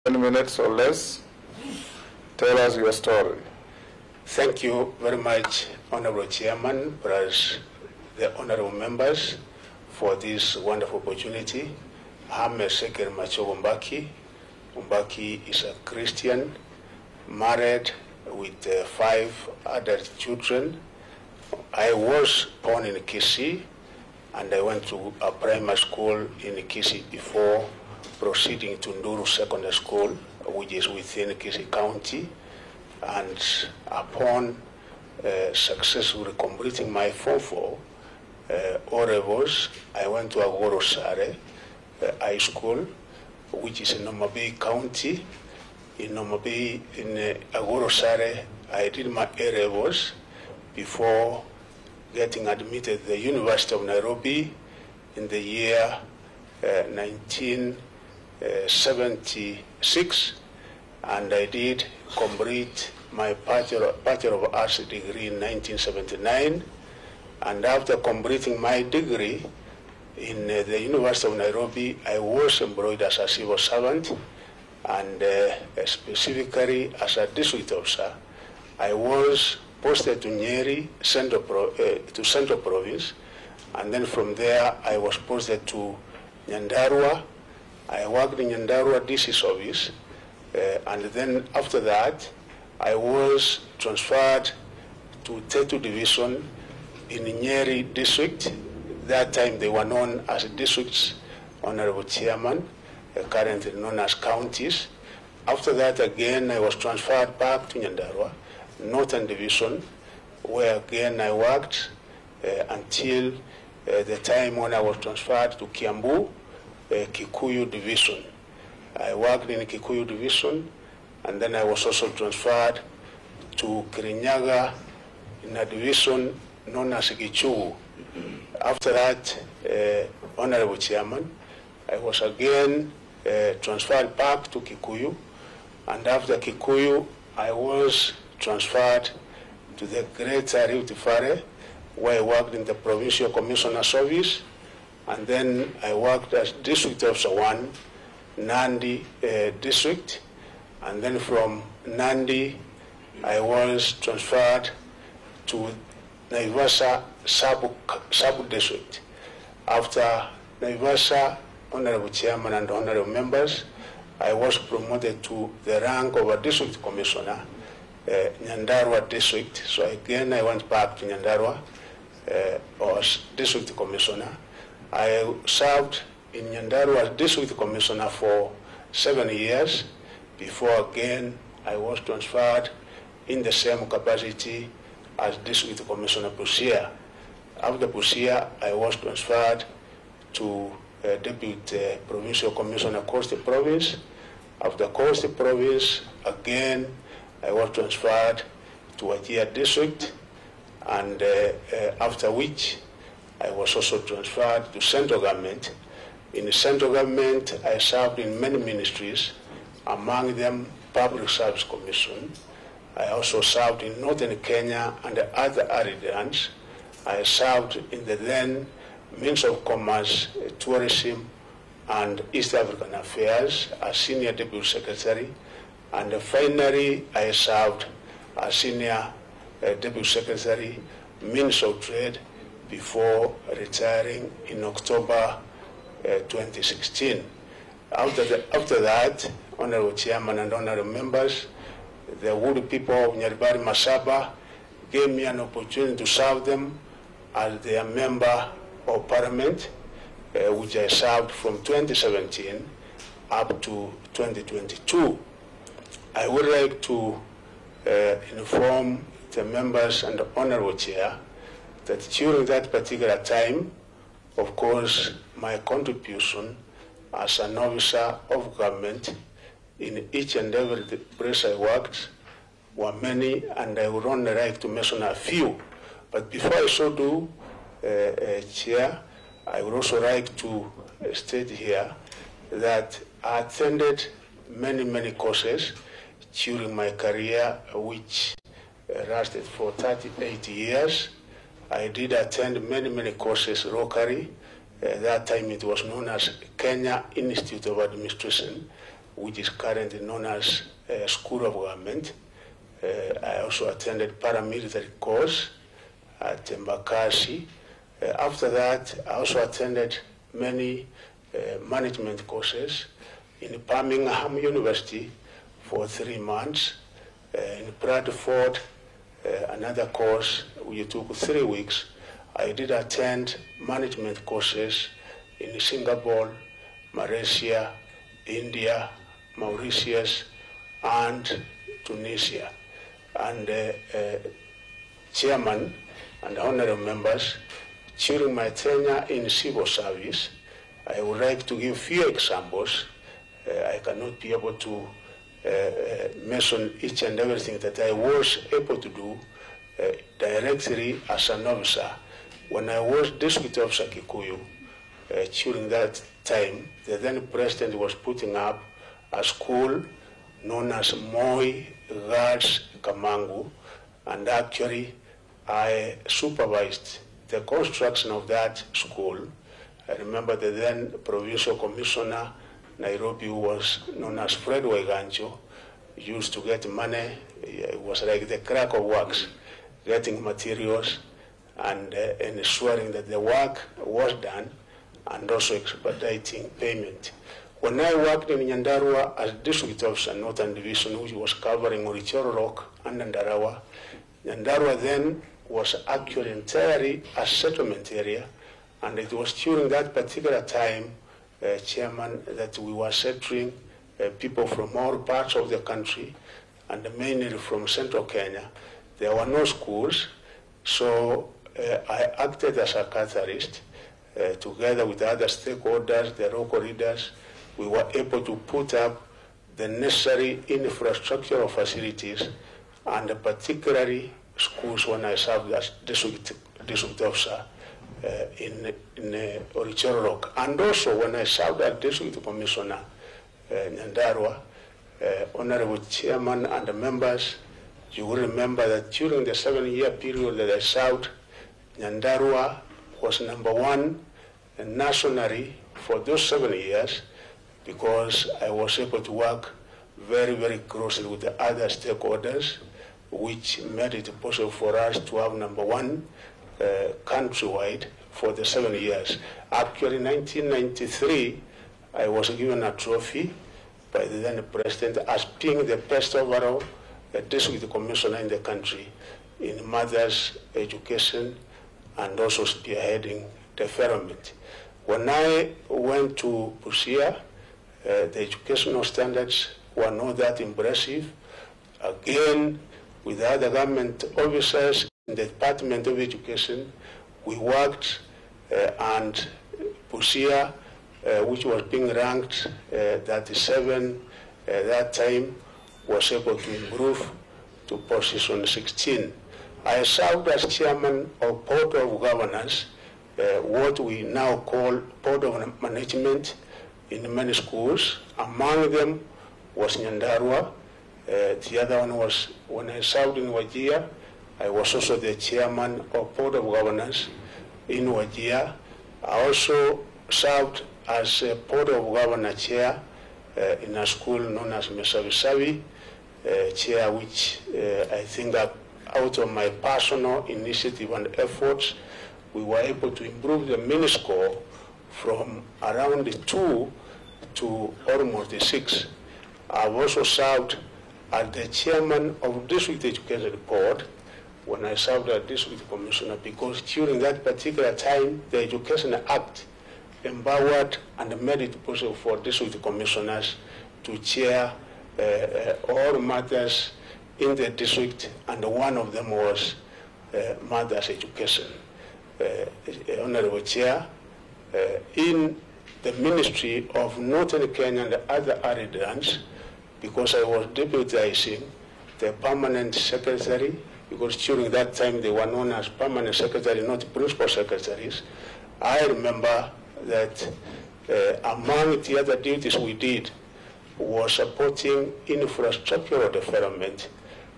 10 minutes or less. Tell us your story. Thank you very much, Honorable Chairman, plus the honorable members, for this wonderful opportunity. I'm Ezekiel Machogu. Mbaki is a Christian, married with 5 adult children. I was born in Kisii, and I went to a primary school in Kisii before proceeding to Nduru Secondary School, which is within Kisii County. And upon successfully completing my Form 4 O-levels, I went to Agoro Sare High School, which is in Nomabay County. In Nomabay, in Agoro Sare, I did my A-levels before getting admitted to the University of Nairobi in the year 1976, and I did complete my Bachelor of Arts degree in 1979. And after completing my degree in the University of Nairobi, I was employed as a civil servant, and specifically as a district officer. I was posted to Nyeri, Central Province, and then from there I was posted to Nyandarua. I worked in Nyandarua DC's office, and then after that I was transferred to Tetu Division in Nyeri District. That time they were known as districts, Honorable Chairman, currently known as counties. After that again I was transferred back to Nyandarua, Northern Division, where again I worked until the time when I was transferred to Kiambu, Kikuyu Division. I worked in Kikuyu Division, and then I was also transferred to Kirinyaga in a division known as Gichugu. After that, Honorable Chairman, I was again transferred back to Kikuyu, and after Kikuyu, I was transferred to the Greater Rift Valley, where I worked in the Provincial Commissioner's Office, and then I worked as District Officer 1, Nandi District, and then from Nandi, I was transferred to Naivasha Sub-District. After Naivasha, Honorable Chairman and Honorable Members, I was promoted to the rank of a District Commissioner, Nyandarua District. So again, I went back to Nyandarua as District Commissioner. I served in Nyandarua as District Commissioner for 7 years before again I was transferred in the same capacity as District Commissioner Busia. After Busia, I was transferred to Deputy Provincial Commissioner Coast Province. After Coast Province, again I was transferred to Wajir District, and after which I was also transferred to central government. In the central government, I served in many ministries, among them Public Service Commission. I also served in Northern Kenya and the other arid lands. I served in the then Ministry of Commerce, Tourism, and East African Affairs as Senior Deputy Secretary. And finally, I served as Senior Deputy Secretary, Minister of Trade, before retiring in October 2016. After that, Honorable Chairman and Honorable Members, the wood people of Nyaribari Masaba gave me an opportunity to serve them as their Member of Parliament, which I served from 2017 up to 2022. I would like to inform the members and the Honorable Chair that during that particular time, of course, my contribution as an officer of government in each and every place I worked were many, and I would only like to mention a few. But before I so do, Chair, I would also like to state here that I attended many courses during my career, which lasted for 38 years. I did attend many courses locally. That time it was known as Kenya Institute of Administration. which is currently known as School of Government. I also attended paramilitary course at Mbakasi. After that, I also attended many management courses in Birmingham University for 3 months, in Bradford, another course which took 3 weeks. I did attend management courses in Singapore, Malaysia, India, Mauritius, and Tunisia. And chairman and honorable members, during my tenure in civil service, I would like to give few examples. I cannot be able to mention each and everything that I was able to do directly as an officer. When I was district officer Kikuyu, during that time, the then president was putting up a school known as Moi Girls Kamangu, and actually I supervised the construction of that school. I remember the then provincial commissioner, Nairobi, who was known as Fred Waiganjo, used to get money. It was like the crack of works, getting materials and ensuring that the work was done, and also expediting payment. When I worked in Nyandarua as district officer, Northern Division, which was covering Orichoro Rock and Ndarawa, Nyandarua then was actually entirely a settlement area, and it was during that particular time, Chairman, that we were settling people from all parts of the country, and mainly from central Kenya. There were no schools, so I acted as a catalyst. Together with other stakeholders, the local leaders, we were able to put up the necessary infrastructural facilities, and particularly schools when I served as district officer in Orichoro Rock. And also when I served as district commissioner in Nyandarua, honorable chairman and the members, you will remember that during the 7-year period that I served, Nyandarua was #1 nationally for those 7 years, because I was able to work very, very closely with the other stakeholders, which made it possible for us to have #1 countrywide for the 7 years. Actually, in 1993, I was given a trophy by the then president as being the best overall district commissioner in the country in mothers' education and also spearheading development. When I went to Busia, the educational standards were not that impressive. Again, with other government officers in the Department of Education, we worked, and Busia, which was being ranked 37 at that time, was able to improve to position 16. I served as chairman of Board of Governors, what we now call Board of Management, in many schools. Among them was Nyandarua. The other one was, when I served in Wajir, I was also the chairman of Board of Governors in Wajir. I also served as a Board of Governor chair in a school known as Mesavisavi, chair which I think that out of my personal initiative and efforts, we were able to improve the mini score from around 2 to almost 6. I've also served as the chairman of District Education Board when I served as District Commissioner, because during that particular time, the Education Act empowered and made it possible for District Commissioners to chair all matters in the district, and one of them was mothers' education. Honorable Chair, in the Ministry of Northern Kenya and other arid lands, because I was deputizing the permanent secretary, because during that time they were known as permanent secretary, not principal secretaries. I remember that among the other duties we did was supporting infrastructural development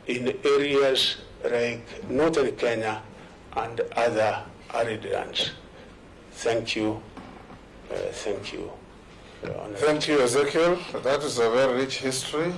in areas like Northern Kenya and other arid lands. Thank you. Thank you. Your Honor. Thank you, Ezekiel. That is a very rich history.